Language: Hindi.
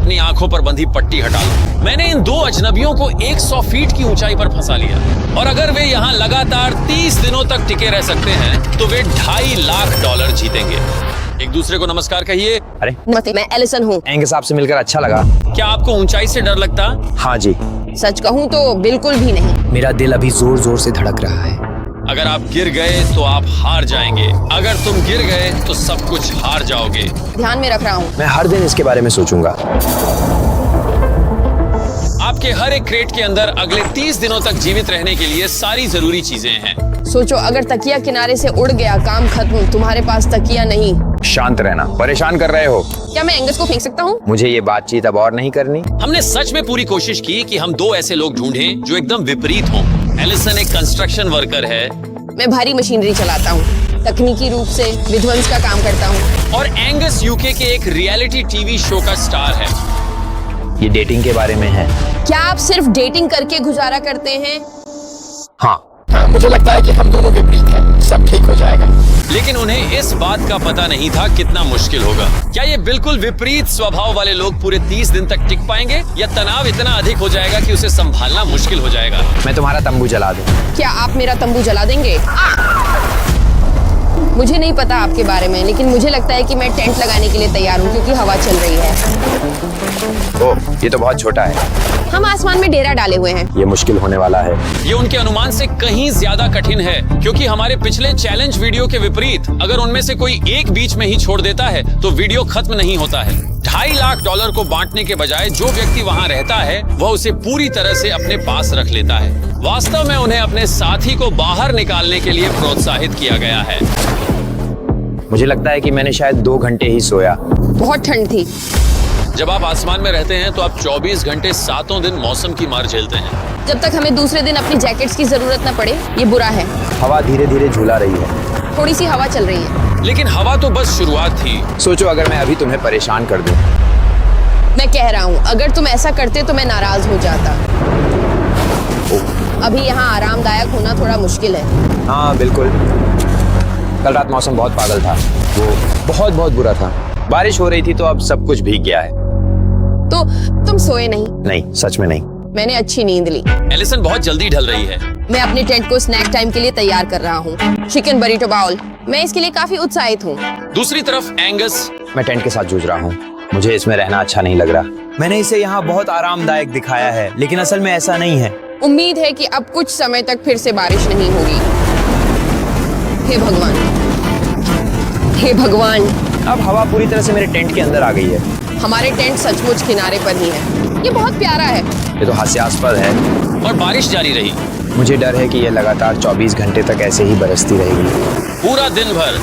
अपनी आंखों पर बंधी पट्टी हटा लो। मैंने इन दो अजनबियों को 100 फीट की ऊंचाई पर फंसा लिया और अगर वे यहाँ लगातार 30 दिनों तक टिके रह सकते हैं तो वे $2.5 लाख जीतेंगे। एक दूसरे को नमस्कार कहिए। अरे मैं एलिसन हूँ। एंगस साहब से मिलकर अच्छा लगा। क्या आपको ऊंचाई से डर लगता? हाँ जी। सच कहूँ तो बिल्कुल भी नहीं। मेरा दिल अभी जोर जोर से धड़क रहा है। अगर आप गिर गए तो आप हार जाएंगे, अगर तुम गिर गए तो सब कुछ हार जाओगे। ध्यान में रख रहा हूँ। मैं हर दिन इसके बारे में सोचूंगा। आपके हर एक क्रेट के अंदर अगले 30 दिनों तक जीवित रहने के लिए सारी जरूरी चीजें हैं। सोचो अगर तकिया किनारे से उड़ गया, काम खत्म, तुम्हारे पास तकिया नहीं। शांत रहना, परेशान कर रहे हो। क्या मैं एंगस को फेंक सकता हूँ? मुझे ये बातचीत अब और नहीं करनी। हमने सच में पूरी कोशिश की कि हम दो ऐसे लोग ढूंढें जो एकदम विपरीत हों। एलिसन एक कंस्ट्रक्शन वर्कर है। मैं भारी मशीनरी चलाता हूँ, तकनीकी रूप से विध्वंस का काम करता हूँ। और एंगस यूके के एक रियलिटी टीवी शो का स्टार है। ये डेटिंग के बारे में है। क्या आप सिर्फ डेटिंग करके गुजारा करते हैं? हाँ, मुझे लगता है कि हम दोनों विपरीत हैं, सब ठीक हो जाएगा। लेकिन उन्हें इस बात का पता नहीं था कितना मुश्किल होगा। क्या ये बिल्कुल विपरीत स्वभाव वाले लोग पूरे 30 दिन तक टिक पाएंगे या तनाव इतना अधिक हो जाएगा कि उसे संभालना मुश्किल हो जाएगा? मैं तुम्हारा तंबू जला दूं। क्या आप मेरा तंबू जला देंगे? मुझे नहीं पता आपके बारे में, लेकिन मुझे लगता है कि मैं टेंट लगाने के लिए तैयार हूँ क्योंकि हवा चल रही है। ओह, ये तो बहुत छोटा है। हम आसमान में डेरा डाले हुए हैं। ये मुश्किल होने वाला है। ये उनके अनुमान से कहीं ज्यादा कठिन है क्योंकि हमारे पिछले चैलेंज वीडियो के विपरीत अगर उनमें से कोई एक बीच में ही छोड़ देता है तो वीडियो खत्म नहीं होता है। $2.5 लाख को बांटने के बजाय जो व्यक्ति वहाँ रहता है वह उसे पूरी तरह से अपने पास रख लेता है। वास्तव में उन्हें अपने साथी को बाहर निकालने के लिए प्रोत्साहित किया गया है। मुझे लगता है कि मैंने शायद 2 घंटे ही सोया। बहुत ठंड थी। जब आप आसमान में रहते हैं तो आप 24 घंटे 7 दिन मौसम की मार झेलते हैं। जब तक हमें दूसरे दिन अपनी जैकेट्स की जरूरत न पड़े, ये बुरा है। हवा धीरे धीरे झूला रही है। थोड़ी सी हवा चल रही है। लेकिन हवा तो बस शुरुआत थी। सोचो अगर मैं अभी तुम्हें परेशान कर दूं। मैं कह रहा हूँ अगर तुम ऐसा करते तो मैं नाराज हो जाता। अभी यहाँ आरामदायक होना थोड़ा मुश्किल है। हाँ बिल्कुल। कल रात मौसम बहुत पागल था। वो बहुत बुरा था। बारिश हो रही थी तो अब सब कुछ भीग गया है। तो तुम सोए नहीं? नहीं, सच में नहीं। मैंने अच्छी नींद ली। एलिसन बहुत जल्दी ढल रही है। मैं अपने टेंट को स्नैक टाइम के लिए तैयार कर रहा हूँ। Chicken burrito bowl. मैं इसके लिए काफी उत्साहित हूँ। दूसरी तरफ एंगस। मैं टेंट के साथ जूझ रहा हूँ। मुझे इसमें रहना अच्छा नहीं लग रहा। मैंने इसे यहाँ बहुत आरामदायक दिखाया है, लेकिन असल में ऐसा नहीं है। उम्मीद है कि अब कुछ समय तक फिर से बारिश नहीं होगी। हे भगवान, हे भगवान। अब हवा पूरी तरह से मेरे टेंट के अंदर आ गई है। हमारे टेंट सचमुच किनारे पर ही है। ये बहुत प्यारा है। ये तो हास्यास्पद है। और बारिश जारी रही। मुझे डर है कि यह लगातार 24 घंटे तक ऐसे ही बरसती रहेगी। पूरा दिन भर